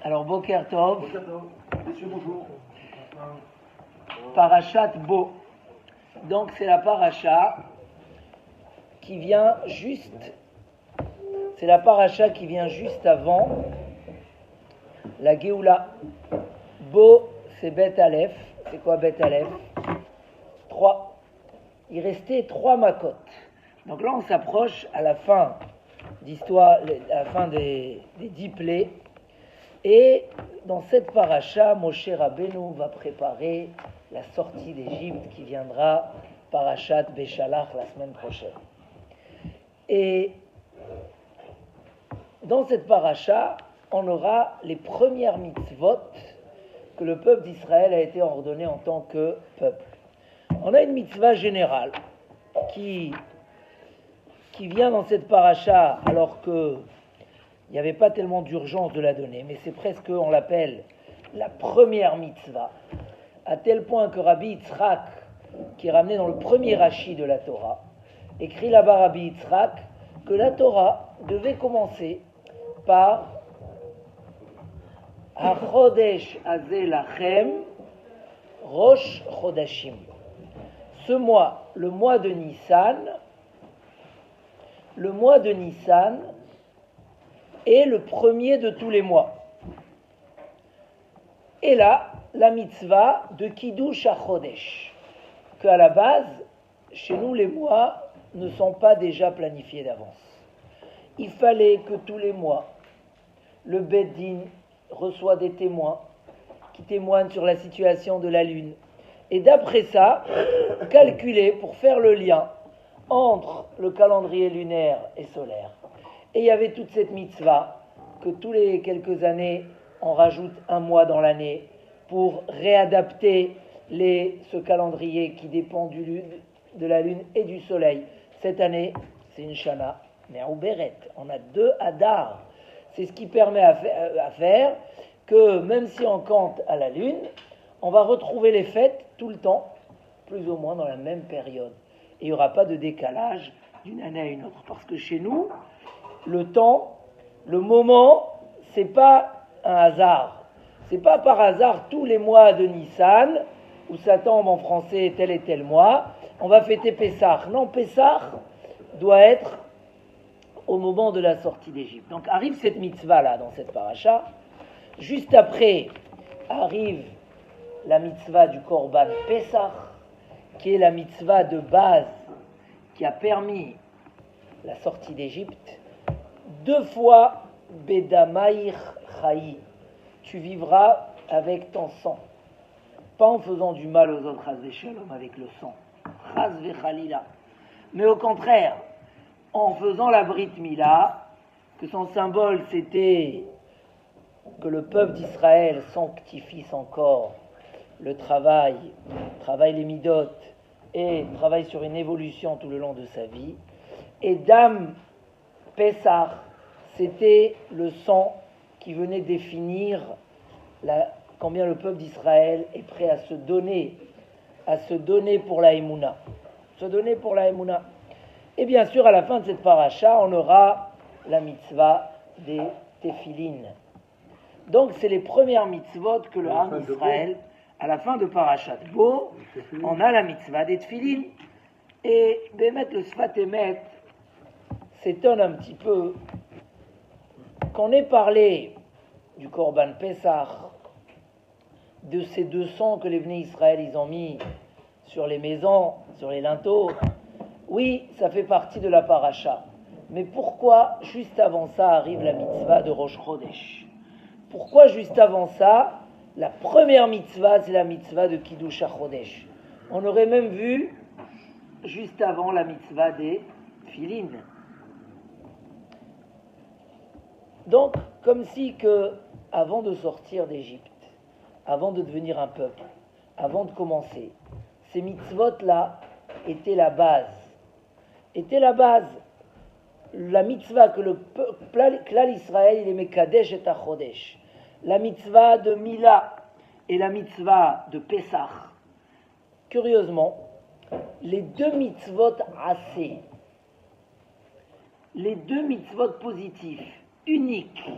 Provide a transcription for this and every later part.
Alors, Boker Tov. Boker Tov. Messieurs, bonjour. Parashat Bo. Donc, c'est la paracha qui vient juste. C'est la paracha qui vient juste avant la Géoula. Bo, c'est Bet Aleph. C'est quoi Bet Aleph? 3. Il restait 3 makot. Donc là, on s'approche à la fin d'histoire, à la fin des 10 plaies. Et dans cette paracha, Moshe Rabbeinu va préparer la sortie d'Égypte qui viendra, parachat Béchalach, la semaine prochaine. Et dans cette paracha, on aura les premières mitzvot que le peuple d'Israël a été ordonné en tant que peuple. On a une mitzvah générale qui vient dans cette paracha alors que il n'y avait pas tellement d'urgence de la donner, mais c'est presque, on l'appelle, la première mitzvah, à tel point que Rabbi Yitzhak, qui est ramené dans le premier Rashi de la Torah, écrit là-bas Rabbi Yitzhak que la Torah devait commencer par HaChodesh Hazeh Lachem Rosh Chodashim. Ce mois, le mois de Nissan est le premier de tous les mois. Et là, la mitzvah de Kiddush HaChodesh, qu'à la base, chez nous, les mois ne sont pas déjà planifiés d'avance. Il fallait que tous les mois, le Beth Din reçoit des témoins qui témoignent sur la situation de la Lune. Et d'après ça, calculer pour faire le lien entre le calendrier lunaire et solaire. Et il y avait toute cette mitzvah que tous les quelques années, on rajoute un mois dans l'année pour réadapter ce calendrier qui dépend de la lune et du soleil. Cette année, c'est une Shana, mais à Ouberet, on a 2 Hadar. C'est ce qui permet à faire que même si on compte à la lune, on va retrouver les fêtes tout le temps, plus ou moins dans la même période. Et il n'y aura pas de décalage d'une année à une autre. Parce que chez nous, le temps, le moment, c'est pas un hasard. C'est pas par hasard tous les mois de Nissan, où ça tombe en français tel et tel mois, on va fêter Pessah. Non, Pessah doit être au moment de la sortie d'Égypte. Donc arrive cette mitzvah-là dans cette paracha. Juste après arrive la mitzvah du Korban Pessah, qui est la mitzvah de base qui a permis la sortie d'Égypte. 2 fois Bedamaïr Chayi, tu vivras avec ton sang, pas en faisant du mal aux autres, Chas v'Shalom, avec le sang, Chas v'Chalila, mais au contraire, en faisant la Brit Mila, que son symbole c'était que le peuple d'Israël sanctifie son corps, le travaille les midot et travaille sur une évolution tout le long de sa vie. Et Dam Pessah, c'était le sang qui venait définir combien le peuple d'Israël est prêt à se donner pour la Emouna. Et bien sûr, à la fin de cette paracha, on aura la mitzvah des Téphilines. Donc, c'est les premières mitzvot que le Ham d'Israël, à la fin de parachat Bo, on a la mitzvah des Téphilines. Et Bémet, le Sfat Emet, s'étonne un petit peu qu'on ait parlé du Korban Pessah, de ces 200 que les Bnei Israël ils ont mis sur les maisons, sur les linteaux. Oui, ça fait partie de la paracha. Mais pourquoi juste avant ça arrive la mitzvah de Rosh Chodesh? Pourquoi juste avant ça, la première mitzvah, c'est la mitzvah de Kiddush HaChodesh? On aurait même vu juste avant la mitzvah des Philines. Donc, comme si que, avant de sortir d'Égypte, avant de devenir un peuple, avant de commencer, ces mitzvot-là étaient la base. La mitzvah que le Klal Israël, il est Mekadesh et Achodesh. La mitzvah de Mila et la mitzvah de Pessah. Curieusement, les 2 mitzvot assez, les 2 mitzvot positifs, uniques,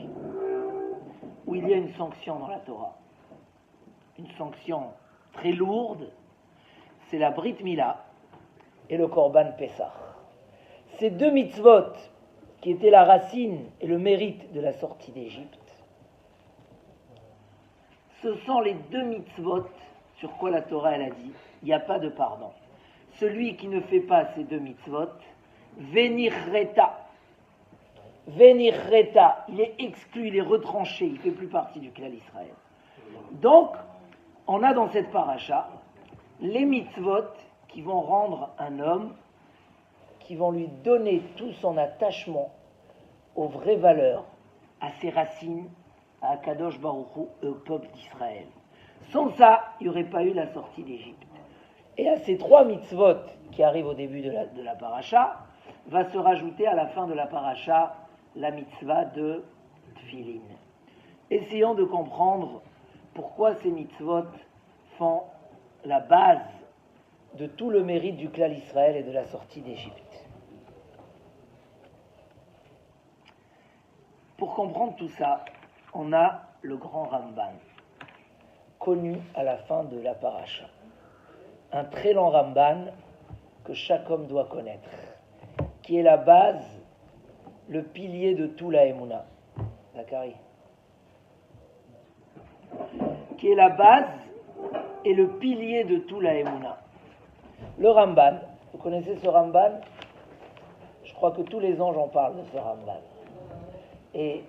où il il y a une sanction dans la Torah. Une sanction très lourde, c'est la Brit Mila et le Korban Pessah. Ces deux mitzvot, qui étaient la racine et le mérite de la sortie d'Égypte, ce sont les deux mitzvot sur quoi la Torah elle a dit, il n'y a pas de pardon. Celui qui ne fait pas ces deux mitzvot, venirreta, il est exclu, il est retranché, il ne fait plus partie du clan Israël. Donc, on a dans cette paracha les mitzvot qui vont rendre un homme, qui vont lui donner tout son attachement aux vraies valeurs, à ses racines, à Akadosh Baruch Hu et au peuple d'Israël. Sans ça, il n'y aurait pas eu la sortie d'Égypte. Et à ces trois mitzvot qui arrivent au début de la paracha, va se rajouter à la fin de la paracha la mitzvah de Tfilin. Essayons de comprendre pourquoi ces mitzvot font la base de tout le mérite du clan Israël et de la sortie d'Égypte. Pour comprendre tout ça, on a le grand Ramban, connu à la fin de la paracha. Un très long Ramban que chaque homme doit connaître, qui est la base, le pilier de tout la Emouna. Zachary. Qui est la base et le pilier de tout la Emouna. Le Ramban, vous connaissez ce Ramban? Je crois que tous les ans j'en parle de ce Ramban. Et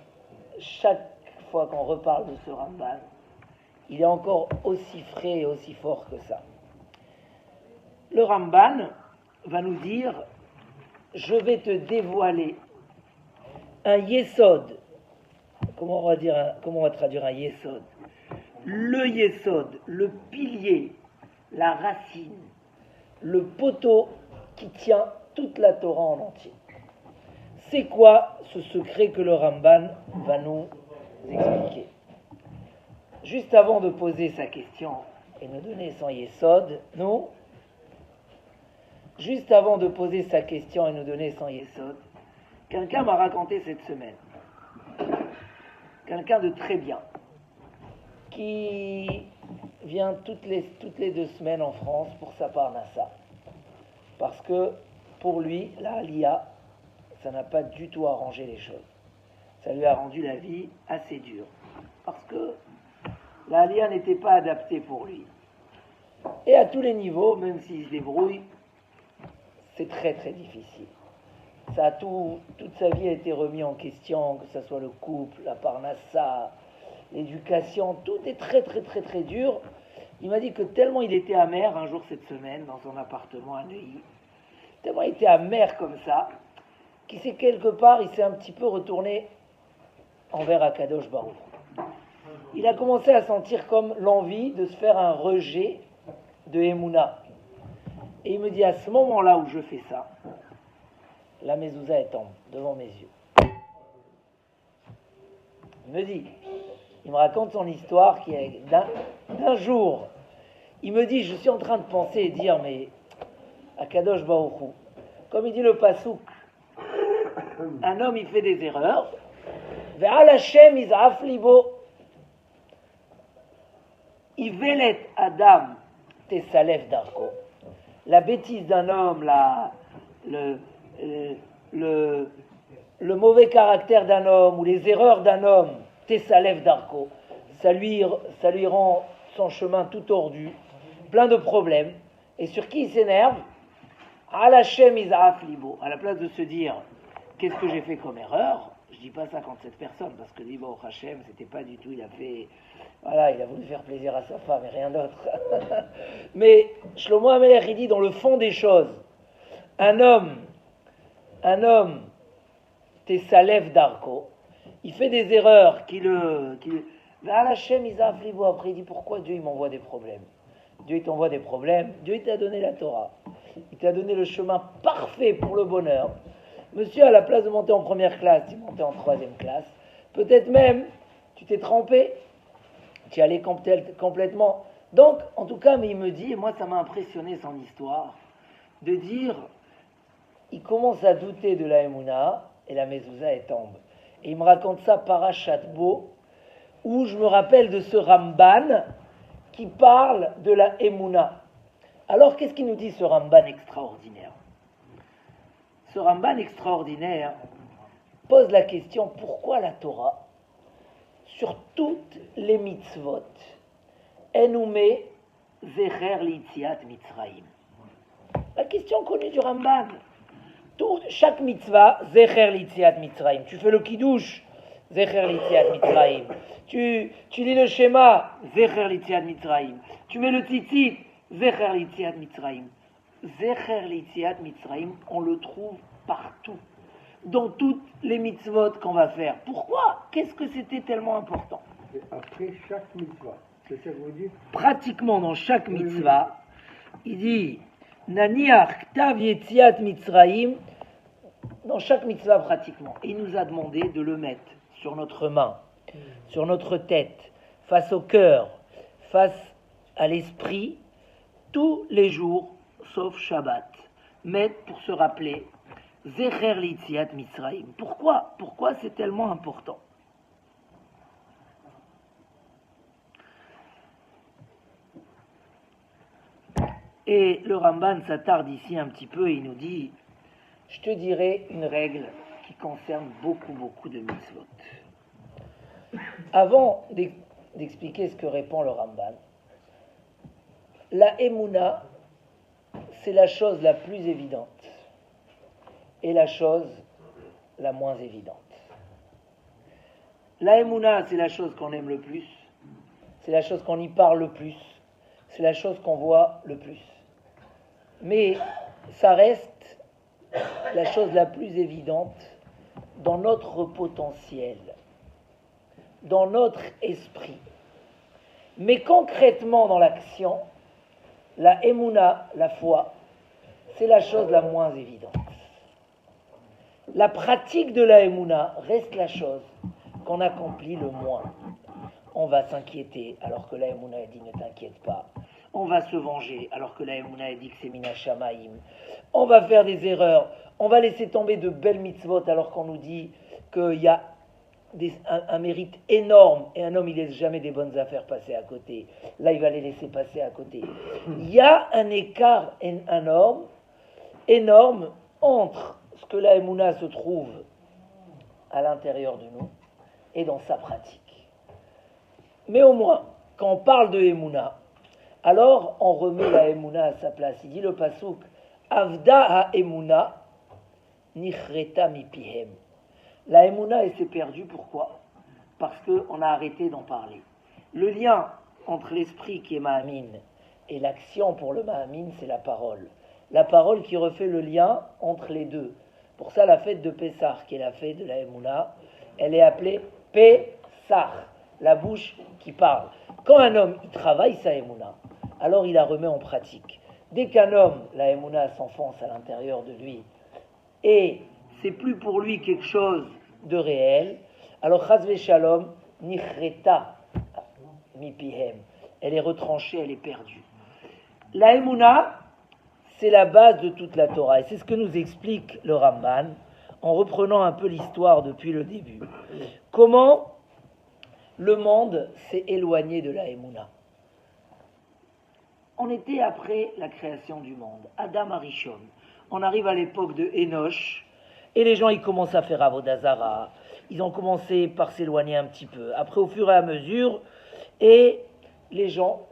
chaque fois qu'on reparle de ce Ramban, il est encore aussi frais et aussi fort que ça. Le Ramban va nous dire, je vais te dévoiler un yesod. Comment on va traduire un yesod? Le yesod, le pilier, la racine, le poteau qui tient toute la Torah en entier. C'est quoi ce secret que le Ramban va nous expliquer? Juste avant de poser sa question et nous donner son yesod, juste avant de poser sa question et nous donner son yesod, quelqu'un m'a raconté cette semaine, quelqu'un de très bien, qui vient toutes les 2 semaines en France pour sa parnassa. Parce que pour lui, la Aliyah, ça n'a pas du tout arrangé les choses. Ça lui a rendu la vie assez dure. Parce que la Aliyah n'était pas adaptée pour lui. Et à tous les niveaux, même s'il se débrouille, c'est très très difficile. Toute sa vie a été remis en question, que ce soit le couple, la parnassa, l'éducation, tout est très très très très dur. Il m'a dit que tellement il était amer un jour cette semaine dans son appartement à Neuilly, tellement il était amer comme ça, qu'il s'est quelque part, il s'est un petit peu retourné envers Akadosh Baruch. Il a commencé à sentir comme l'envie de se faire un rejet de Emouna. Et il me dit, à ce moment-là où je fais ça, la mezouza elle tombe devant mes yeux. Il me raconte son histoire qui est d'un jour. Il me dit, je suis en train de penser et dire, mais Akadosh Baruch Hu, comme il dit le Passouk, un homme il fait des erreurs, Ve'al Hashem iz'af libo, Ivelet Adam tesalef darko. La bêtise d'un homme, le mauvais caractère d'un homme ou les erreurs d'un homme, tesalef darko, ça lui rend son chemin tout tordu, plein de problèmes. Et sur qui il s'énerve? Al Hashem iz'af libo. À la place de se dire qu'est-ce que j'ai fait comme erreur, je dis pas ça contre cette personne parce que dit bon Hashem, c'était pas du tout, il a voulu faire plaisir à sa femme et rien d'autre. Mais Shlomo HaMelech il dit dans le fond des choses, un homme, Tessalef Darko, il fait des erreurs Al Hashem iz'af libo. Après il dit pourquoi Dieu il m'envoie des problèmes? Dieu il t'envoie des problèmes, Dieu il t'a donné la Torah, il t'a donné le chemin parfait pour le bonheur. Monsieur, à la place de monter en première classe, tu es monté en 3e classe. Peut-être même, tu t'es trompé, tu es allé complètement. Donc, en tout cas, mais il me dit, et moi ça m'a impressionné son histoire, de dire, il commence à douter de la Emouna, et la mezouza elle tombe. Et il me raconte ça parachat Bo, où je me rappelle de ce Ramban qui parle de la Emouna. Alors, qu'est-ce qu'il nous dit ce Ramban extraordinaire? Ce Ramban extraordinaire pose la question, pourquoi la Torah, sur toutes les mitzvot, elle nous met Zecher Litziat Mitzrayim? La question connue du Ramban. Chaque mitzvah, Zecher Litziat Mitzrayim. Tu fais le kiddush, Zecher Litziat Mitzrayim. Tu lis le schéma, Zecher Litziat Mitzrayim. Tu mets le tzitzit, Zecher Litziat Mitzrayim. Zecher Litziat Mitzrayim, on le trouve partout, dans toutes les mitzvot qu'on va faire. Pourquoi? Qu'est-ce que c'était tellement important? Après chaque mitzvah, c'est ça que vous dites? Pratiquement dans chaque mitzvah, il dit Naniach Ktav Yetziat Mitzrayim, dans chaque mitzvah pratiquement. Et il nous a demandé de le mettre sur notre main, sur notre tête, face au cœur, face à l'esprit, tous les jours, sauf Shabbat. Mettre pour se rappeler Zecher Litziat Mitzrayim. Pourquoi c'est tellement important? Et le Ramban s'attarde ici un petit peu et il nous dit, je te dirai une règle qui concerne beaucoup de mitzvot. Avant d'expliquer ce que répond le Ramban, la Emouna, c'est la chose la plus évidente et la chose la moins évidente. La Emouna, c'est la chose qu'on aime le plus, c'est la chose qu'on y parle le plus, c'est la chose qu'on voit le plus. Mais ça reste la chose la plus évidente dans notre potentiel, dans notre esprit. Mais concrètement dans l'action, la Emouna, la foi, c'est la chose la moins évidente. La pratique de la Emouna reste la chose qu'on accomplit le moins. On va s'inquiéter alors que la Emouna a dit ne t'inquiète pas. On va se venger alors que la Emouna a dit que c'est Mina Shamaim. On va faire des erreurs. On va laisser tomber de belles mitzvot alors qu'on nous dit qu'il y a un mérite énorme et un homme il laisse jamais des bonnes affaires passer à côté. Là il va les laisser passer à côté. Il y a un écart énorme entre ce que la Emouna se trouve à l'intérieur de nous et dans sa pratique. Mais au moins, quand on parle de Emouna, alors on remet la Emouna à sa place. Il dit le pasuk Avda ha-Emouna nichreta mipihem. La Emouna, elle s'est perdue, pourquoi? Parce qu'on a arrêté d'en parler. Le lien entre l'esprit qui est Mahamin et l'action pour le Mahamin, c'est la parole. La parole qui refait le lien entre les deux. Pour ça, la fête de Pessah, qui est la fête de la Emouna, elle est appelée Pessah, la bouche qui parle. Quand un homme il travaille sa Emouna, alors il la remet en pratique. Dès qu'un homme, la Emouna s'enfonce à l'intérieur de lui, et c'est plus pour lui quelque chose de réel, alors Chas Shalom, Nichreta Mipihem, elle est retranchée, elle est perdue. La Emouna, c'est la base de toute la Torah, et c'est ce que nous explique le Ramban, en reprenant un peu l'histoire depuis le début. Comment le monde s'est éloigné de la Emouna. On était après la création du monde, Adam Arishon. On arrive à l'époque de Enoch, et les gens ils commencent à faire Avodah Zara. Ils ont commencé par s'éloigner un petit peu. Après, au fur et à mesure, et les gens,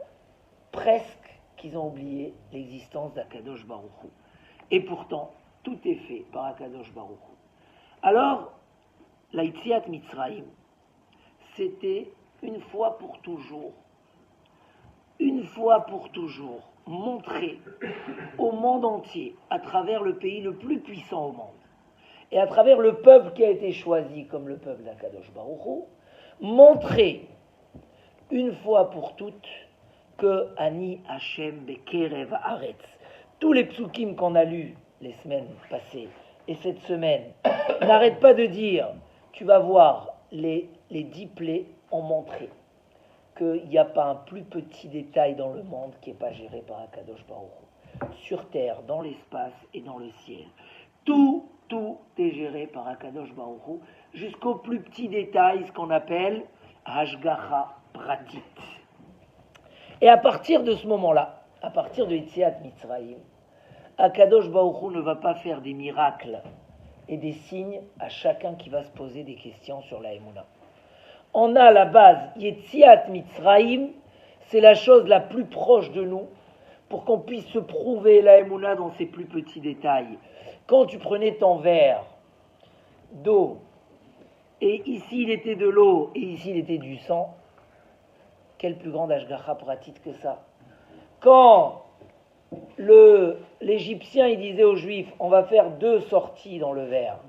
presque qu'ils ont oublié l'existence d'Akadosh Baruch Hu. Et pourtant, tout est fait par Akadosh Baruch Hu. Alors, la Yetziat Mitzrayim, c'était une fois pour toujours, montrer au monde entier, à travers le pays le plus puissant au monde, et à travers le peuple qui a été choisi comme le peuple d'Akadosh Baruch Hu, montrer une fois pour toutes que Ani Hashem Bekerev Haaretz, tous les psukim qu'on a lus les semaines passées et cette semaine, n'arrêtent pas de dire, tu vas voir, les 10 plaies ont montré qu'il n'y a pas un plus petit détail dans le monde qui n'est pas géré par Akadosh Baruch Hu. Sur terre, dans l'espace et dans le ciel. Tout est géré par Akadosh Baruch Hu, jusqu'au plus petit détail, ce qu'on appelle Hashgacha pratit. Et à partir de ce moment-là, à partir de Yetziat Mitzrayim, Akadosh Baruch Hu ne va pas faire des miracles et des signes à chacun qui va se poser des questions sur la Emouna. On a la base, Yetziat Mitzrayim, c'est la chose la plus proche de nous pour qu'on puisse se prouver la Emouna dans ses plus petits détails. Quand tu prenais ton verre d'eau, et ici il était de l'eau, et ici il était du sang, quelle plus grande Hashgacha pratit que ça. Quand l'Égyptien il disait aux Juifs, on va faire 2 sorties dans le verre.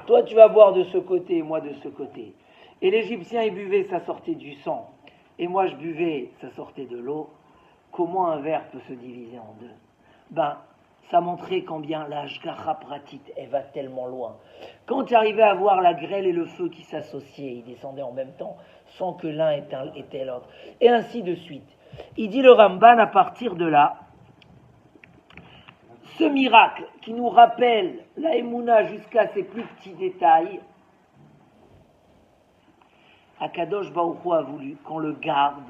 Toi tu vas boire de ce côté, moi de ce côté. Et l'Égyptien il buvait, ça sortait du sang. Et moi je buvais, ça sortait de l'eau. Comment un verre peut se diviser en 2? Ça montrait combien la Hashgacha pratit, elle va tellement loin. Quand tu arrivais à voir la grêle et le feu qui s'associaient, ils descendaient en même temps, sans que l'un était l'autre. Et ainsi de suite. Il dit le Ramban à partir de là, ce miracle qui nous rappelle la Emouna jusqu'à ses plus petits détails, Akadosh Baruch Hu a voulu qu'on le garde,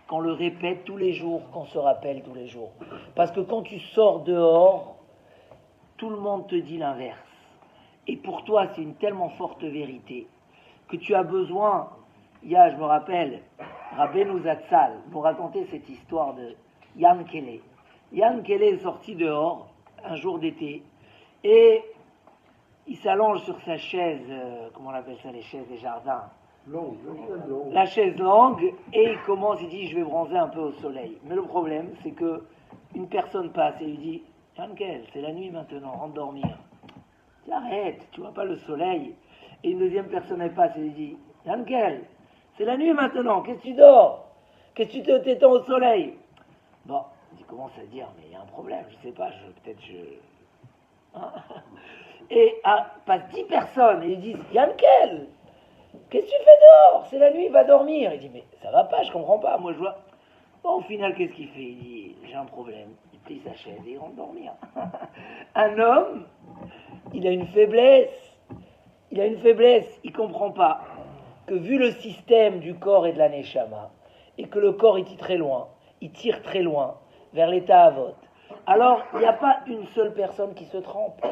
qu'on le répète tous les jours, qu'on se rappelle tous les jours. Parce que quand tu sors dehors, tout le monde te dit l'inverse. Et pour toi, c'est une tellement forte vérité que tu as besoin. Je me rappelle, Rabbeinu Zatzal nous racontait cette histoire de Yann Kelly. Yann Kelly est sorti dehors un jour d'été et il s'allonge sur sa chaise, comment on appelle ça, les chaises des jardins? Longue. La chaise longue, et il commence, il dit je vais bronzer un peu au soleil. Mais le problème, c'est que une personne passe et lui dit Yankel, c'est la nuit maintenant, rentre dormir. Arrête, tu vois pas le soleil. Et une deuxième personne elle passe et lui dit Yankel, c'est la nuit maintenant, qu'est-ce que tu dors? Qu'est-ce que tu t'étends au soleil? Bon, il commence à dire mais il y a un problème, je sais pas, hein? Et passe 10 personnes et ils disent Yankel, qu'est-ce que tu fais dehors? C'est la nuit, va dormir. Il dit, mais ça va pas, je comprends pas. Moi, je vois. Bon, au final, qu'est-ce qu'il fait? Il dit, j'ai un problème. Il plie sa chaise et il rentre dormir. Un homme, il a une faiblesse. Il comprend pas que vu le système du corps et de la Neshama, et que le corps, il tire très loin vers l'état avot. Alors, il n'y a pas une seule personne qui se trompe.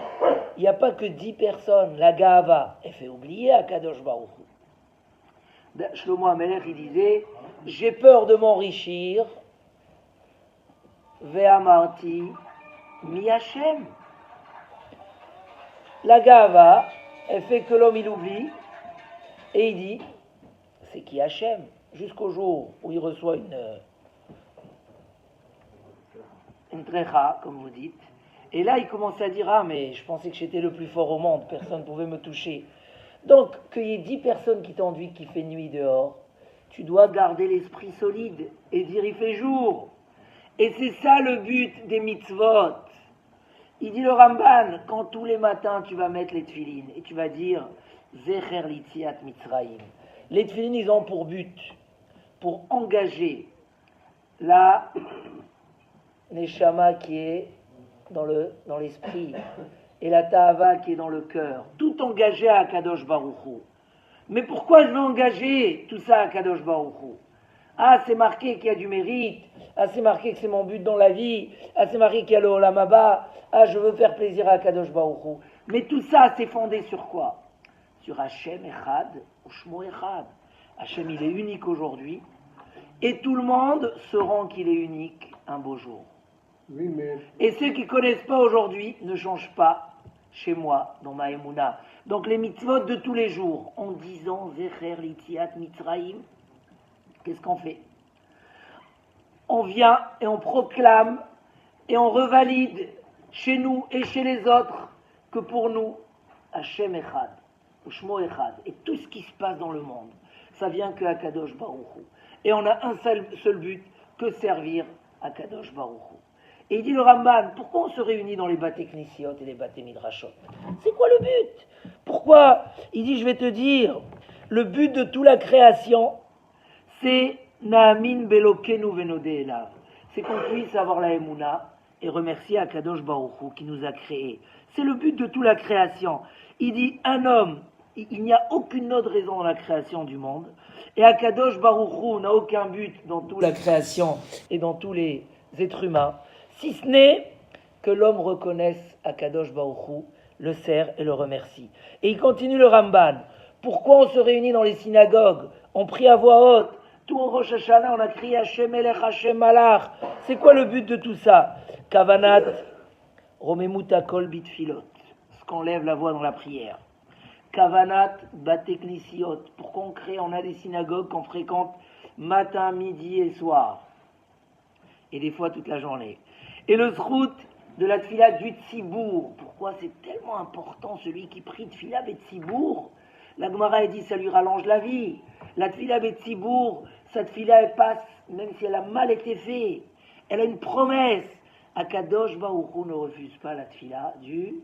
Il n'y a pas que 10 personnes. La Gahava, elle fait oublier Akadosh Baruch Hu. Shlomo HaMelech, il disait, j'ai peur de m'enrichir, ve'amarti mi Hashem. La Gahava, elle fait que l'homme il oublie, et il dit, c'est qui Hashem? Jusqu'au jour où il reçoit une trécha, comme vous dites. Et là, il commence à dire, ah, mais je pensais que j'étais le plus fort au monde, personne ne pouvait me toucher. Donc, qu'il y ait 10 personnes qui t'enduisent, qu'il fait nuit dehors, tu dois garder l'esprit solide et dire, il fait jour. Et c'est ça le but des mitzvot. Il dit le Ramban, quand tous les matins tu vas mettre les tefilines et tu vas dire, Zecher l'itziat Mitzrayim. Les tefilines, ils ont pour but, pour engager la neshama qui est dans l'esprit, et la ta'ava qui est dans le cœur, tout engagé à Akadosh Baruch Hu. Mais pourquoi je veux engager tout ça à Akadosh Baruch Hu? Ah, c'est marqué qu'il y a du mérite, ah, c'est marqué que c'est mon but dans la vie, ah, c'est marqué qu'il y a le Olam Haba, ah, je veux faire plaisir à Akadosh Baruch Hu. Mais tout ça, c'est fondé sur quoi? Sur Hashem Echad ou Shmo Echad. Hashem, il est unique aujourd'hui, et tout le monde sauront qu'il est unique un beau jour. Oui, mais... Et ceux qui ne connaissent pas aujourd'hui ne changent pas chez moi, dans ma Emouna. Donc les mitzvot de tous les jours, en disant Zecher l'itziat Mitzrayim, qu'est-ce qu'on fait? On vient et on proclame et on revalide chez nous et chez les autres que pour nous, Hashem Echad, ou Shmo Echad, et tout ce qui se passe dans le monde, ça vient que à Kadosh Baruch Hu. Et on a un seul but, que servir à Kadosh Baruch Hu. Et il dit le Ramban, pourquoi on se réunit dans les Baté Knissiot et les Baté Midrashot? C'est quoi le but? Pourquoi? Il dit, je vais te dire, le but de toute la création, c'est Naamin Belokenu Venode Elav. C'est qu'on puisse avoir la Emouna et remercier Akadosh Baruch Hu qui nous a créés. C'est le but de toute la création. Il dit, un homme il n'y a aucune autre raison dans la création du monde. Et Akadosh Baruch Hu n'a aucun but dans toute la création et dans tous les êtres humains, si ce n'est que l'homme reconnaisse Akadosh Baruch Hu, le sert et le remercie. Et il continue le Ramban. Pourquoi on se réunit dans les synagogues? On prie à voix haute. Tout en Rosh Hashanah, on a crié Hashem Elech, Hashem Malach. C'est quoi le but de tout ça? Kavanat, Romemut Akol Bitfilot. Ce qu'on lève la voix dans la prière. Kavanat Bateknisiot. Pourquoi on a des synagogues qu'on fréquente matin, midi et soir. Et des fois toute la journée. Et le zrout de la tfila du tzibour. Pourquoi c'est tellement important celui qui prie tfila betzibour? La Gemara a dit ça lui rallonge la vie. La tfila betzibour, sa tfila elle passe, même si elle a mal été faite. Elle a une promesse. Akadosh Baruch Hu ne refuse pas la tfila du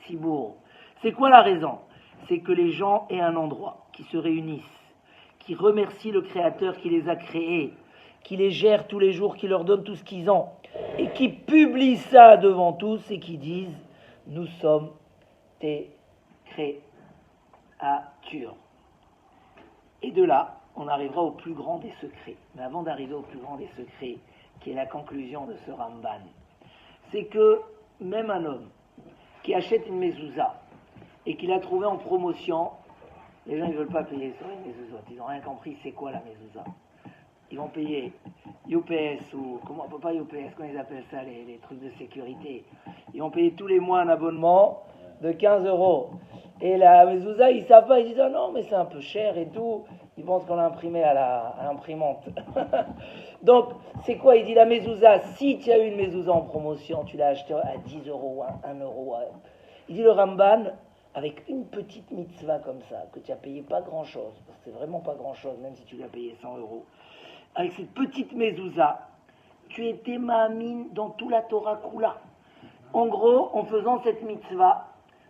tzibour. C'est quoi la raison? C'est que les gens aient un endroit, qui se réunissent, qui remercient le Créateur qui les a créés, qui les gère tous les jours, qui leur donne tout ce qu'ils ont, et qui publient ça devant tous et qui disent « Nous sommes tes créatures ». Et de là, on arrivera au plus grand des secrets. Mais avant d'arriver au plus grand des secrets, qui est la conclusion de ce Ramban, c'est que même un homme qui achète une mezouza et qu'il a trouvé en promotion, les gens ne veulent pas payer sur une mezouza. Ils n'ont rien compris, c'est quoi la mezouza? Ils vont payer UPS ou, pas UPS, comment ils appellent ça, les trucs de sécurité. Ils vont payer tous les mois un abonnement de 15 €. Et la mezouza, ils ne savent pas, ils disent « Ah non, mais c'est un peu cher et tout ». Ils pensent qu'on l'a imprimé à l'imprimante. Donc, c'est quoi? Il dit la mezouza, si tu as eu une mezouza en promotion, tu l'as acheté à 10 €, 1 €. Il dit le Ramban, avec une petite mitzvah comme ça, que tu n'as payé pas grand-chose, parce que c'est vraiment pas grand-chose, même si tu l'as payé 100 €, avec cette petite mezouza, tu étais ma'amin dans tout la Torah Kula. En gros, en faisant cette mitzvah,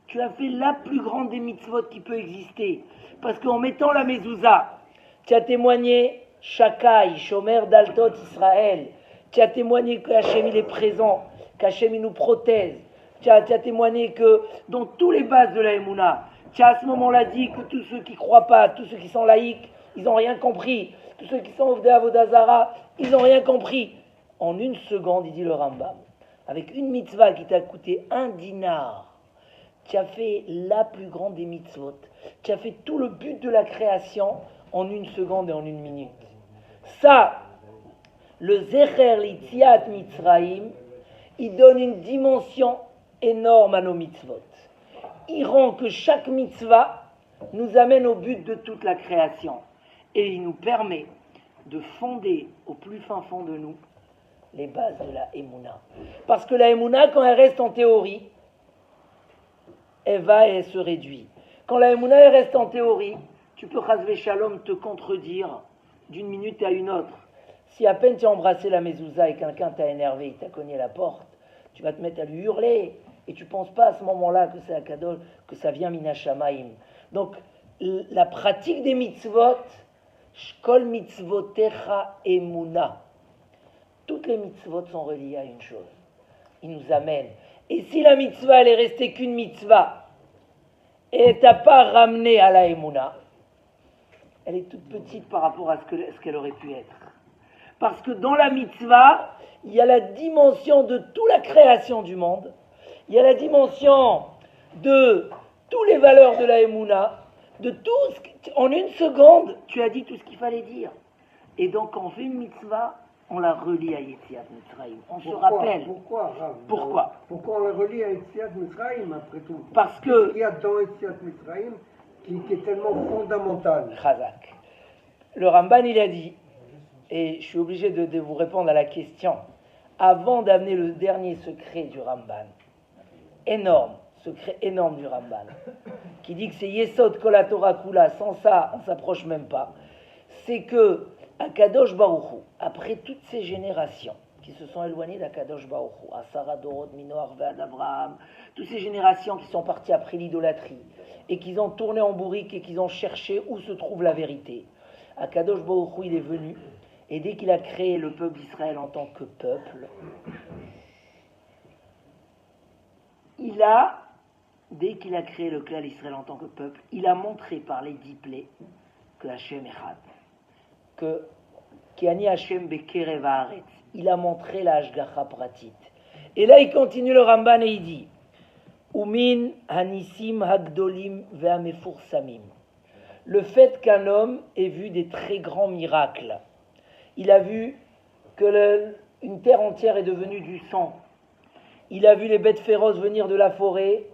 tu as fait la plus grande des mitzvot qui peut exister. Parce qu'en mettant la mezouza, tu as témoigné Shakai, Shomer Daltot Israël. Tu as témoigné que Hachem il est présent, qu'Hachem il nous protège. Tu as témoigné que dans tous les bases de la Emouna, tu as à ce moment-là dit que tous ceux qui ne croient pas, tous ceux qui sont laïcs, ils n'ont rien compris. Tous ceux qui sont Ovdei Avodazara, ils n'ont rien compris. En une seconde, il dit le Rambam, avec une mitzvah qui t'a coûté 1 dinar, tu as fait la plus grande des mitzvot. Tu as fait tout le but de la création en une seconde et en une minute. Ça, le Zecher Litziat Mitzraïm, il donne une dimension énorme à nos mitzvot. Il rend que chaque mitzvah nous amène au but de toute la création. Et il nous permet de fonder au plus fin fond de nous les bases de la Emouna. Parce que la Emouna, quand elle reste en théorie, elle va et elle se réduit. Quand la Emouna elle reste en théorie, tu peux chasvé shalom te contredire d'une minute à une autre. Si à peine tu as embrassé la mezouza et quelqu'un t'a énervé, il t'a cogné la porte, tu vas te mettre à lui hurler. Et tu ne penses pas à ce moment-là que c'est Akadol, que ça vient Minashamaim. Donc, la pratique des mitzvot, Shkol mitzvotecha emuna. Toutes les mitzvot sont reliées à une chose. Ils nous amènent. Et si la mitzvah, elle est restée qu'une mitzvah, et elle t'a pas ramené à la emuna, elle est toute petite par rapport à ce qu'elle aurait pu être. Parce que dans la mitzvah, il y a la dimension de toute la création du monde, il y a la dimension de toutes les valeurs de la Emouna, de tout en une seconde, tu as dit tout ce qu'il fallait dire. Et donc, quand on fait une mitzvah, on la relie à Yetziat Mitzrayim. On se rappelle. Pourquoi, Rav? Pourquoi on la relie à Yetziat Mitzrayim, après tout? Parce que... Il y a dans Yetziat Mitzrayim qui est tellement fondamental. Chazak. Le Ramban, il a dit, et je suis obligé de vous répondre à la question, avant d'amener le dernier secret du Ramban, secret énorme du Ramban, qui dit que c'est Yesod Kol HaTorah Kula, sans ça, on ne s'approche même pas, c'est que Akadosh Baruch Hu, après toutes ces générations qui se sont éloignées d'Akadosh Baruch Hu, Asara Dorot, Minoar, Ve'ad Abraham, toutes ces générations qui sont parties après l'idolâtrie, et qui ont tourné en bourrique et qui ont cherché où se trouve la vérité, Akadosh Baruch Hu, il est venu, et dès qu'il a créé le peuple d'Israël en tant que peuple, il a dès qu'il a créé le clan Israël en tant que peuple, il a montré par les 10 plaies que Hachem Echad, que Kiani Hachem Bekerev Haaretz, il a montré la Hashgacha Pratit. Et là, il continue le Ramban et il dit Umin Hanissim Hagdolim Ve'amefursamim. Le fait qu'un homme ait vu des très grands miracles, il a vu que une terre entière est devenue du sang. Il a vu les bêtes féroces venir de la forêt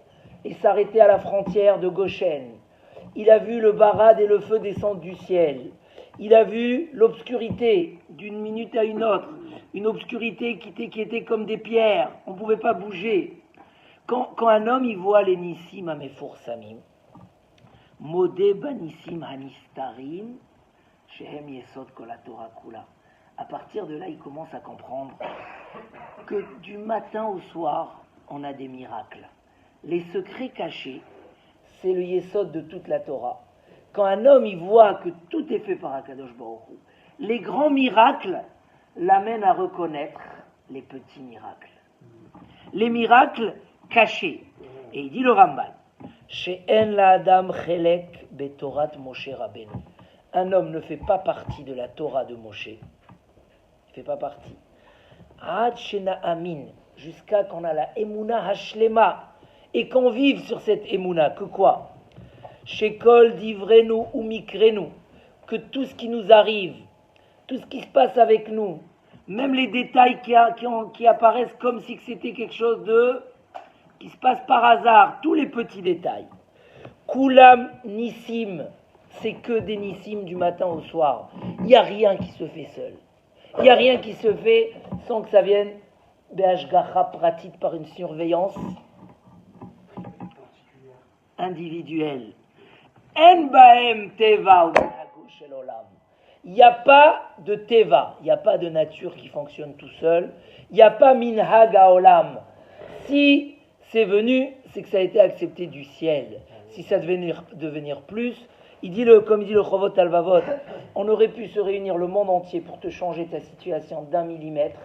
et s'arrêter à la frontière de Goshen. Il a vu le barad et le feu descendre du ciel. Il a vu l'obscurité d'une minute à une autre, une obscurité qui était comme des pierres, on ne pouvait pas bouger. Quand un homme y voit les nissim amefursamim, modé banissim hanistarim, shehem yesod kol haTorah kula. À partir de là, il commence à comprendre que du matin au soir, on a des miracles. Les secrets cachés, c'est le yesod de toute la Torah. Quand un homme y voit que tout est fait par Akadosh Baruch Hu, les grands miracles l'amènent à reconnaître les petits miracles. Les miracles cachés. Et il dit le Ramban, She'en la Adam chelek betorat Moshe Rabbeinu. Un homme ne fait pas partie de la Torah de Moshe. Il ne fait pas partie. Ad shena amin, jusqu'à qu'on a la emuna hashlema, et qu'on vive sur cette emuna. Que quoi? Shekol divrenu ou mikrenu, que tout ce qui nous arrive, tout ce qui se passe avec nous, même les détails qui apparaissent comme si c'était quelque chose qui se passe par hasard, tous les petits détails. Kulam nissim, c'est que des nissim du matin au soir. Il n'y a rien qui se fait seul. Il n'y a rien qui se fait sans que ça vienne be'ashgacha pratit, par une surveillance individuelle. En baem teva ou minhago shel olam. Il n'y a pas de teva, il n'y a pas de nature qui fonctionne tout seul. Il n'y a pas minhag haolam. Si c'est venu, c'est que ça a été accepté du ciel. Si ça devait devenir plus, comme il dit le Chovot Alvavot, on aurait pu se réunir le monde entier pour te changer ta situation d'1 millimètre,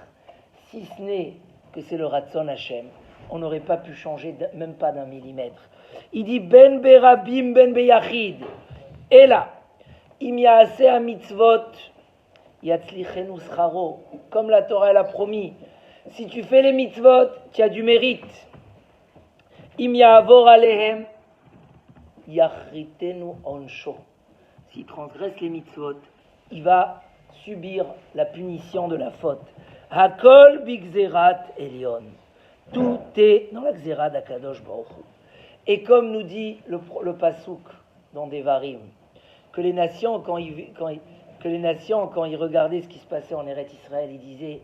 si ce n'est que c'est le Ratzon Hashem. On n'aurait pas pu changer même pas d'1 millimètre. Il dit ben berabim ben beyachid. Et là, im yaaseh mitzvot yatzlichenu scharo. Comme la Torah elle a promis, si tu fais les mitzvot, tu as du mérite. Im ya'avor alehem yachritenu onsho. S'il transgresse les mitzvot, il va subir la punition de la faute. Hakol bigzerat elion. Tout est dans la Gzerat d'Akadosh Baruch Hu. Et comme nous dit le Passouk dans Devarim, que les nations, quand ils regardaient ce qui se passait en Eretz Israël, ils disaient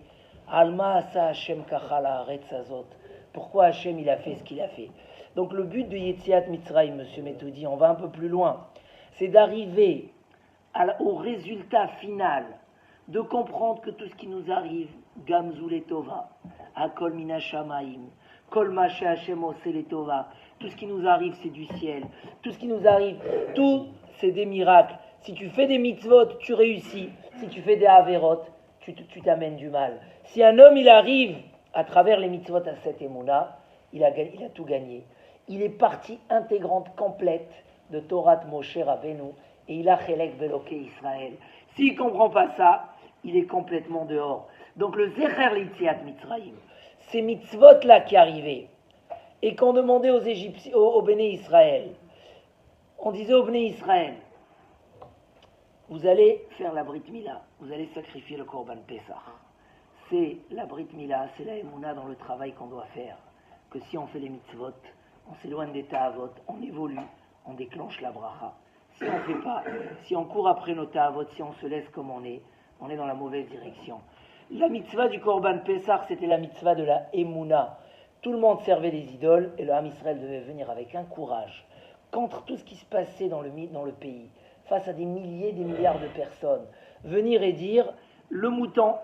Alma asa Hashem kachala haaretz azot. Pourquoi Hashem il a fait ce qu'il a fait? Donc le but de Yetziat Mitzrayim, Monsieur Méthodi, on va un peu plus loin, c'est d'arriver au résultat final, de comprendre que tout ce qui nous arrive, Gamzu letova, Akol mina shamaim, Kol ma she'Hashem oseh letova, tout ce qui nous arrive c'est du ciel, tout ce qui nous arrive, tout c'est des miracles. Si tu fais des mitzvot, tu réussis. Si tu fais des averot, tu t'amènes du mal. Si un homme il arrive à travers les mitzvot à cette émouna, il a tout gagné. Il est partie intégrante complète de Torah Moshe Rabbeinu et il a chelek beloke Israël. S'il ne comprend pas ça, il est complètement dehors. Donc le Zecher Litziat Mitzrayim, ces mitzvot-là qui arrivaient et qu'on demandait aux Égyptiens, aux Béné Israël, on disait aux Béné Israël, vous allez faire la Brit Mila, vous allez sacrifier le Korban Pessah. C'est la Brit Mila, c'est la Emouna dans le travail qu'on doit faire. Que si on fait les mitzvot, on s'éloigne des ta'avot, on évolue, on déclenche la bracha. Si on ne fait pas, si on court après nos ta'avot, si on se laisse comme on est dans la mauvaise direction. La mitzvah du Korban Pessah, c'était la mitzvah de la Emouna. Tout le monde servait les idoles et le Ham Israël devait venir avec un courage contre tout ce qui se passait dans le pays, face à des milliers, des milliards de personnes. Venir et dire, le mouton,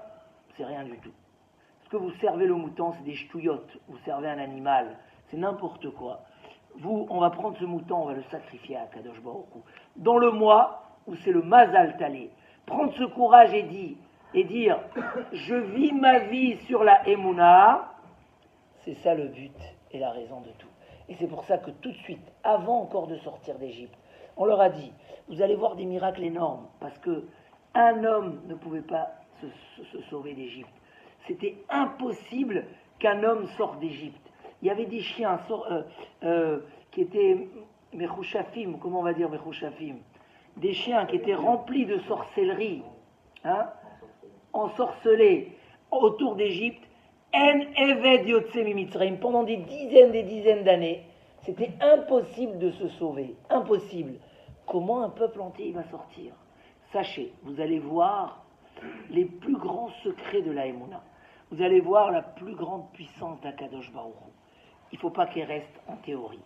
c'est rien du tout. Ce que vous servez le mouton, c'est des ch'touillottes. Vous servez un animal, c'est n'importe quoi. On va prendre ce mouton, on va le sacrifier à Kadosh Baruch Hu. Dans le mois où c'est le Mazal Talé. Prendre ce courage et dire, je vis ma vie sur la Emouna, c'est ça le but et la raison de tout. Et c'est pour ça que tout de suite, avant encore de sortir d'Égypte, on leur a dit, vous allez voir des miracles énormes, parce que un homme ne pouvait pas se sauver d'Égypte. C'était impossible qu'un homme sorte d'Égypte. Il y avait des chiens qui étaient mechouchafim, comment on va dire mechouchafim, des chiens qui étaient remplis de sorcellerie, hein, ensorcelés autour d'Égypte. En eved yotse mimitzraim, pendant des dizaines d'années, c'était impossible de se sauver, impossible. Comment un peuple entier va sortir? Sachez, vous allez voir les plus grands secrets de la Emouna. Vous allez voir la plus grande puissance d'Akadosh Baruch Hu. Il ne faut pas qu'elle reste en théorie.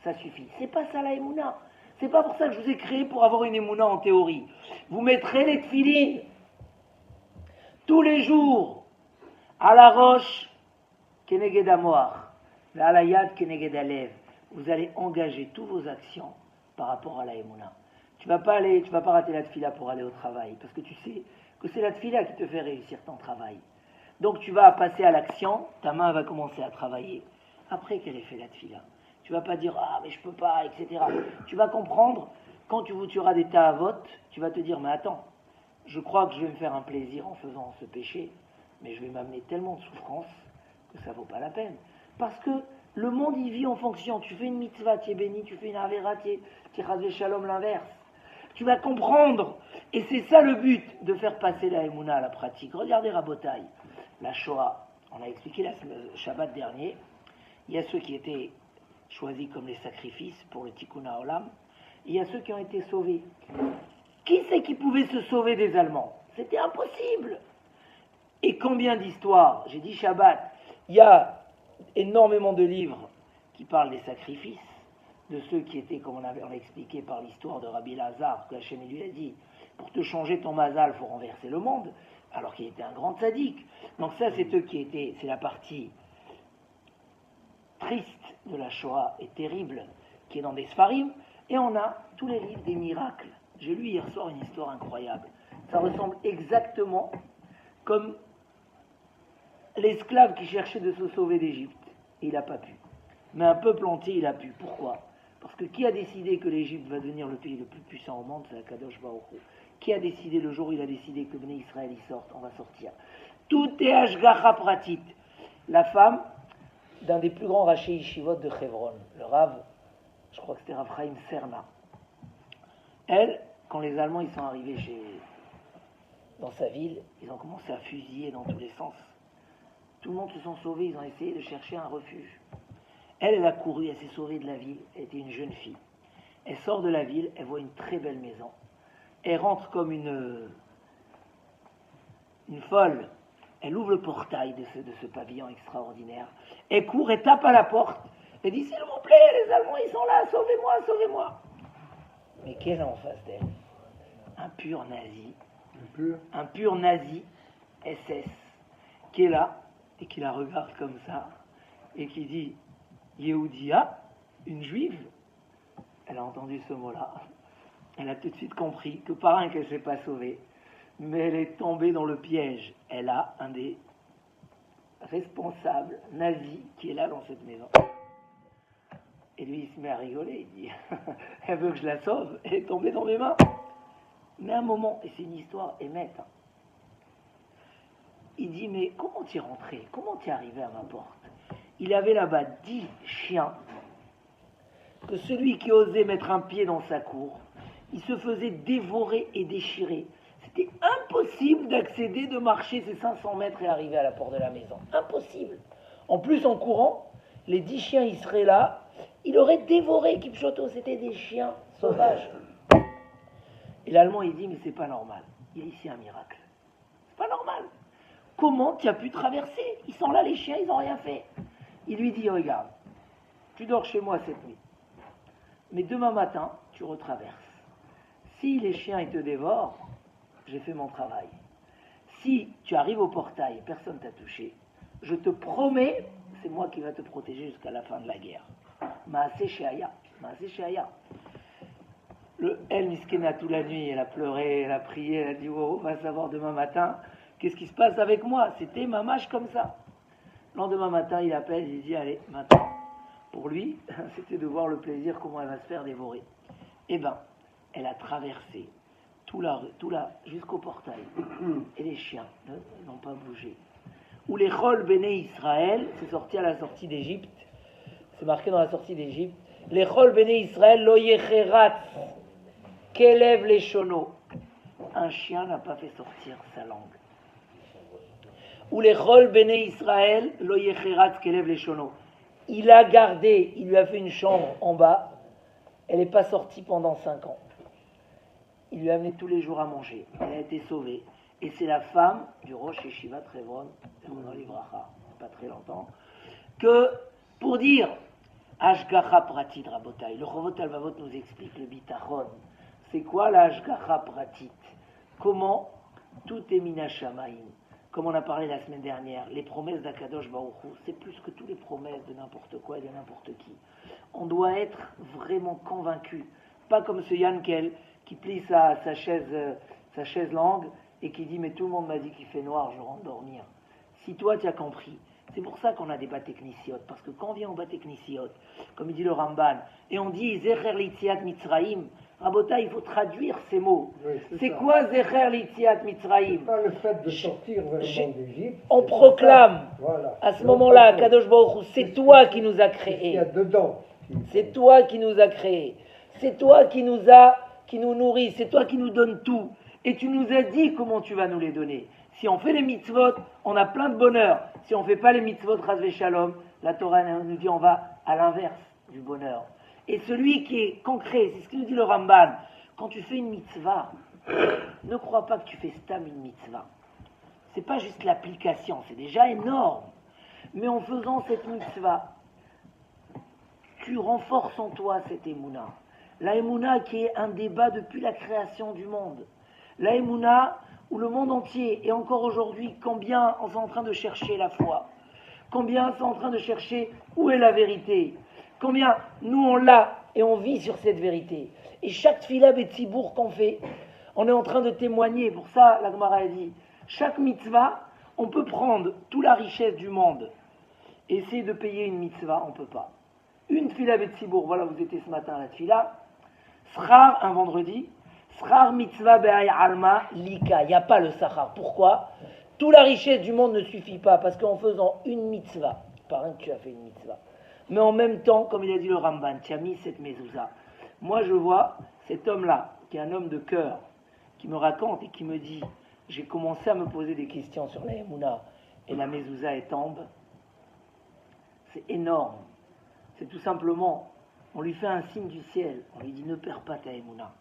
Ça suffit. C'est pas ça la Emouna. C'est pas pour ça que je vous ai créé pour avoir une Emouna en théorie. Vous mettrez les tefilines tous les jours à la roche keneged amoar, à la yad keneged alev. Vous allez engager toutes vos actions par rapport à la Emouna. Tu vas pas rater la tefila pour aller au travail, parce que tu sais que c'est la tefila qui te fait réussir ton travail. Donc tu vas passer à l'action, ta main va commencer à travailler. Après qu'elle ait fait la tefila, tu vas pas dire ah mais je peux pas, etc. Tu vas comprendre, quand tu auras des ta'avot, tu vas te dire mais attends, je crois que je vais me faire un plaisir en faisant ce péché, mais je vais m'amener tellement de souffrance que ça vaut pas la peine. Parce que le monde il vit en fonction. Tu fais une mitzvah, tu es béni, tu fais une avera, tu es rasé shalom, l'inverse. Tu vas comprendre, et c'est ça le but de faire passer la Emouna à la pratique. Regardez Rabotai, la Shoah, on a expliqué le Shabbat dernier, il y a ceux qui étaient choisis comme les sacrifices pour le Tikkun HaOlam, il y a ceux qui ont été sauvés. Qui c'est qui pouvait se sauver des Allemands? C'était impossible. Et combien d'histoires, j'ai dit Shabbat, il y a énormément de livres qui parlent des sacrifices, de ceux qui étaient, comme on a expliqué par l'histoire de Rabbi Lazare, que Hachem lui a dit, pour te changer ton mazal, il faut renverser le monde, alors qu'il était un grand tzaddik. Donc ça, c'est eux qui étaient, c'est la partie triste de la Shoah et terrible, qui est dans des Sfarim, et on a tous les livres des miracles. J'ai lu hier soir une histoire incroyable. Ça ressemble exactement comme l'esclave qui cherchait de se sauver d'Égypte, et il n'a pas pu. Mais un peuple entier, il a pu. Pourquoi? Parce que qui a décidé que l'Égypte va devenir le pays le plus puissant au monde? C'est Akadosh Baruch Hu. Qui a décidé le jour où il a décidé que Bnei Israël y sortent? On va sortir. Tout est Ashgacha Pratit. La femme d'un des plus grands rachés yeshivot de Hebron, le Rav, je crois que c'était Rav Chaim Serna. Elle, quand les Allemands ils sont arrivés dans sa ville, ils ont commencé à fusiller dans tous les sens. Tout le monde se sont sauvés, ils ont essayé de chercher un refuge. Elle a couru, elle s'est sauvée de la ville, elle était une jeune fille. Elle sort de la ville, elle voit une très belle maison. Elle rentre comme une folle. Elle ouvre le portail de ce pavillon extraordinaire. Elle court, elle tape à la porte. Elle dit, s'il vous plaît, les Allemands, ils sont là, sauvez-moi, sauvez-moi. Mais qu'elle a en face d'elle? Un pur nazi. Un pur nazi SS qui est là et qui la regarde comme ça et qui dit Yehudia, une juive. Elle a entendu ce mot-là. Elle a tout de suite compris que par un qu'elle ne s'est pas sauvée, mais elle est tombée dans le piège. Elle a un des responsables nazis qui est là dans cette maison. Et lui, il se met à rigoler. Il dit elle veut que je la sauve. Elle est tombée dans mes mains. Mais à un moment, et c'est une histoire émette, il dit, mais comment t'y es rentré? Comment t'y es arrivé à ma porte? Il avait là-bas 10 chiens, que celui qui osait mettre un pied dans sa cour, il se faisait dévorer et déchirer. C'était impossible d'accéder, de marcher ces 500 mètres et arriver à la porte de la maison. Impossible. En plus, en courant, les 10 chiens, ils seraient là, il aurait dévoré Kipchoto, c'était des chiens sauvages. Et l'Allemand, il dit, mais c'est pas normal. Il y a ici un miracle. C'est pas normal. Comment tu as pu traverser? Ils sont là, les chiens, ils n'ont rien fait. Il lui dit, regarde, tu dors chez moi cette nuit. Mais demain matin, tu retraverses. Si les chiens, ils te dévorent, j'ai fait mon travail. Si tu arrives au portail, personne ne t'a touché, je te promets, c'est moi qui va te protéger jusqu'à la fin de la guerre. Maaseh Sheaya. Maaseh Sheaya. Elle, Miskena, toute la nuit, elle a pleuré, elle a prié, elle a dit, oh, on va savoir demain matin, qu'est-ce qui se passe avec moi? C'était ma mâche comme ça. Le lendemain matin, il appelle, il dit, allez, maintenant, pour lui, c'était de voir le plaisir, comment elle va se faire dévorer. Eh bien, elle a traversé tout là, jusqu'au portail. Et les chiens n'ont pas bougé. Ou les Chol Béné Israël, c'est sorti à la sortie d'Égypte, c'est marqué dans la sortie d'Égypte, les Chol Béné Israël, lo yecherat, qu'élève les chonos. Un chien n'a pas fait sortir sa langue. Ou les Chol Béné Israël, lo yecherat, qu'élève les chonos. Il a gardé, il lui a fait une chambre en bas, elle n'est pas sortie pendant 5 ans. Il lui a amené tous les jours à manger. Elle a été sauvée. Et c'est la femme du Rosh Yeshiva Trevon, pas très longtemps, que pour dire Ashgacha Pratit Rabotai, le Chovot Alvavot nous explique le bitachon. C'est quoi la Ashgacha Pratit? Comment tout est mina shamayim? Comme on a parlé la semaine dernière, les promesses d'Akadosh Baruch Hu, c'est plus que toutes les promesses de n'importe quoi et de n'importe qui. On doit être vraiment convaincu. Pas comme ce Yankel qui plie sa chaise langue et qui dit mais tout le monde m'a dit qu'il fait noir, je rentre dormir. Si toi tu as compris, c'est pour ça qu'on a des bateknisiyot, parce que quand on vient au bateknisiyot, comme il dit le Ramban, et on dit Zecher Litziat Mitzraïm, Rabota, il faut traduire ces mots. Oui, c'est quoi Zecher Litziat Mitzraïm? Pas le fait de sortir vers le monde d'Égypte. On proclame voilà. à ce moment-là, Kadosh Baruch Hu, c'est toi qui nous as créés. Il y a dedans. C'est toi qui nous as créés. C'est toi qui nous nourris. C'est toi qui nous donnes tout. Et tu nous as dit comment tu vas nous les donner. Si on fait les mitzvot, on a plein de bonheur. Si on ne fait pas les mitzvot, Razvé Shalom, la Torah nous dit on va à l'inverse du bonheur. Et celui qui est concret, c'est ce que nous dit le Ramban, quand tu fais une mitzvah, ne crois pas que tu fais stam une mitzvah. C'est pas juste l'application, c'est déjà énorme. Mais en faisant cette mitzvah, tu renforces en toi cette émouna. La émouna qui est un débat depuis la création du monde. La émouna où le monde entier, et encore aujourd'hui, combien on est en train de chercher la foi, combien sont en train de chercher où est la vérité, combien nous on l'a et on vit sur cette vérité. Et chaque tfila betzibour qu'on fait, on est en train de témoigner. Pour ça, la Gemara a dit, chaque mitzvah, on peut prendre toute la richesse du monde, essayer de payer une mitzvah, on ne peut pas. Une tfila betzibour, voilà, vous étiez ce matin à la tfila, srar un vendredi, srar mitzvah be'ay alma lika, il n'y a pas le sachar. Pourquoi? Toute la richesse du monde ne suffit pas, parce qu'en faisant une mitzvah, pas rien que tu as fait une mitzvah, mais en même temps, comme il a dit le Ramban, tu as mis cette mezouza. Moi je vois cet homme-là, qui est un homme de cœur, qui me raconte et qui me dit, j'ai commencé à me poser des questions sur la Emouna, et la mezouza est tombe. C'est énorme. C'est tout simplement, on lui fait un signe du ciel, on lui dit ne perds pas ta Emouna.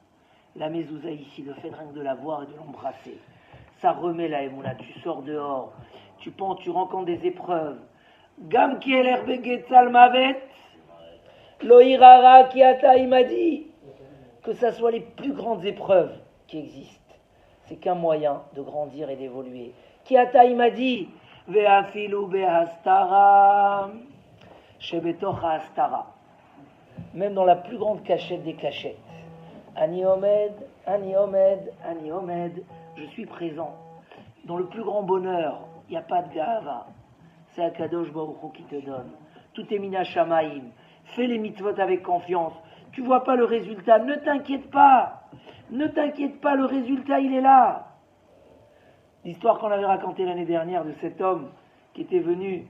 La mezouza ici, le fait rien que de la voir et de l'embrasser, ça remet la Emouna, tu sors dehors, tu penses, tu rencontres des épreuves. Gam ki el erbegetzal mavet, lo irara ki ata, il m'a dit que ça soit les plus grandes épreuves qui existent. C'est qu'un moyen de grandir et d'évoluer. Ki ata, il m'a dit, ve'afilu be'hastara, shebetoch hastara. Même dans la plus grande cachette des cachettes. Ani omed, ani omed, ani omed, je suis présent. Dans le plus grand bonheur, il n'y a pas de gava. C'est Akadosh Baruch Hu qui te donne. Tout est mina shamaim. Fais les mitzvot avec confiance. Tu vois pas le résultat, ne t'inquiète pas. Ne t'inquiète pas, le résultat il est là. L'histoire qu'on avait racontée l'année dernière de cet homme qui était venu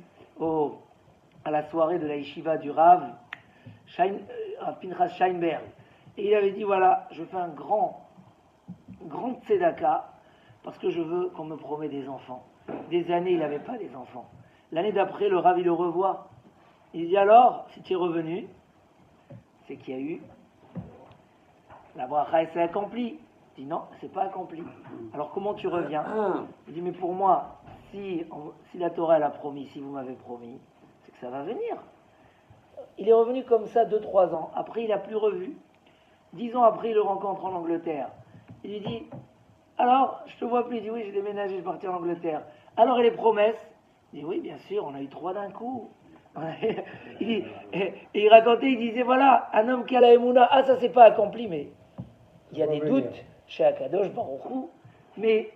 à la soirée de la yeshiva du Rav Pinchas Scheinberg. Et il avait dit voilà, je fais un grand tzedaka parce que je veux qu'on me promet des enfants. Des années, il n'avait pas des enfants. L'année d'après, le Rav, il le revoit. Il dit alors, si tu es revenu, c'est qu'il y a eu la bracha s'est accomplie. Il dit non, c'est pas accompli. Alors comment tu reviens? Il dit mais pour moi, si la Torah elle a promis, si vous m'avez promis, c'est que ça va venir. Il est revenu comme ça 2-3 ans. Après, il n'a plus revu. 10 ans après, il le rencontre en Angleterre. Il lui dit alors, je te vois plus. Il dit oui, j'ai déménagé, je suis parti en Angleterre. Alors, et les promesses? Il dit oui, bien sûr, on a eu 3 d'un coup. Et il racontait, il disait voilà, un homme qui a la Emouna, ça c'est pas accompli, mais il y a des doutes chez Akadosh Baruch Hu, mais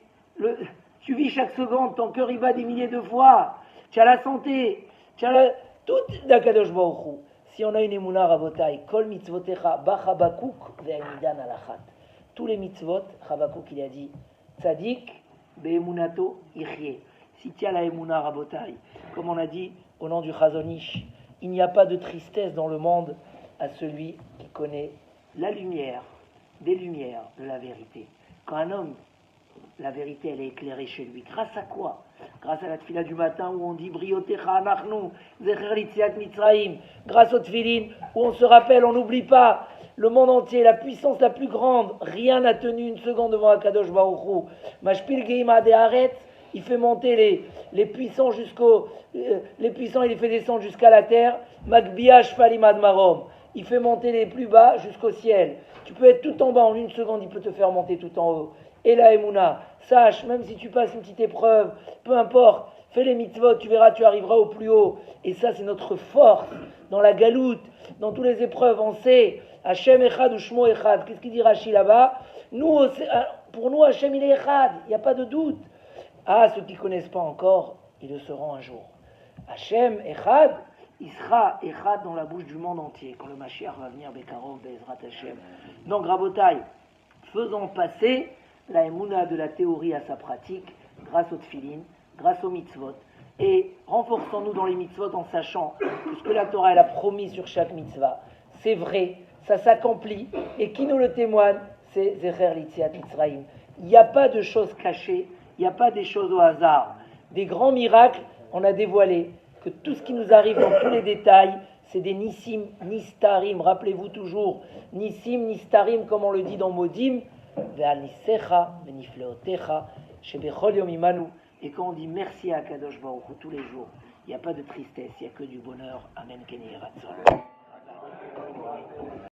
tu vis chaque seconde, ton cœur il bat des milliers de fois, tu as la santé, tu as tout d'Akadosh Baruch Hu. Si on a une émouna rabotai, kol mitzvotecha ba Chabakuk ve'emidan alachat. Tous les mitzvot, Chabakuk il a dit, tzadik be'emunato ichye. Si tu as la émouna rabotai, comme on a dit au nom du Chazon Ish, il n'y a pas de tristesse dans le monde à celui qui connaît la lumière, des lumières de la vérité. Quand un homme, la vérité, elle est éclairée chez lui. Grâce à quoi? Grâce à la tfila du matin où on dit Briotecha anachnu, Zecher litziat Mitzraim. Grâce au tfilin où on se rappelle, on n'oublie pas le monde entier, la puissance la plus grande. Rien n'a tenu une seconde devant Akadosh Baruch Hu. Mashpil Geima de Haaretz, il fait monter les puissants les puissants, il les fait descendre jusqu'à la terre. Magbia Shfalim ad Marom, il fait monter les plus bas jusqu'au ciel. Tu peux être tout en bas en une seconde, il peut te faire monter tout en haut. Et la Emouna, sache, même si tu passes une petite épreuve, peu importe, fais les mitzvot, tu verras, tu arriveras au plus haut. Et ça, c'est notre force dans la galoute, dans toutes les épreuves. On sait, Hachem Echad ou Shmo Echad. Qu'est-ce qu'il dit Rashi là-bas? Pour nous, Hachem, il est Echad, il n'y a pas de doute. Ah, ceux qui ne connaissent pas encore, ils le seront un jour. Hachem Echad, il sera Echad dans la bouche du monde entier, quand le Mashiach va venir, Bekarov, Be'ezrat Hachem. Donc, Rabotai, faisons passer la émouna de la théorie à sa pratique, grâce au tfilin, grâce aux mitzvot, et renforçons-nous dans les mitzvot en sachant que ce que la Torah elle a promis sur chaque mitzvah, c'est vrai, ça s'accomplit, et qui nous le témoigne, c'est Zecher Litziat Mitzraim. Il n'y a pas de choses cachées, il n'y a pas des choses au hasard. Des grands miracles, on a dévoilé que tout ce qui nous arrive dans tous les détails, c'est des nissim, nistarim, rappelez-vous toujours, nissim, nistarim, comme on le dit dans Modim, et quand on dit merci à Kadosh Baruch Hu tous les jours, il n'y a pas de tristesse, il n'y a que du bonheur. Amen.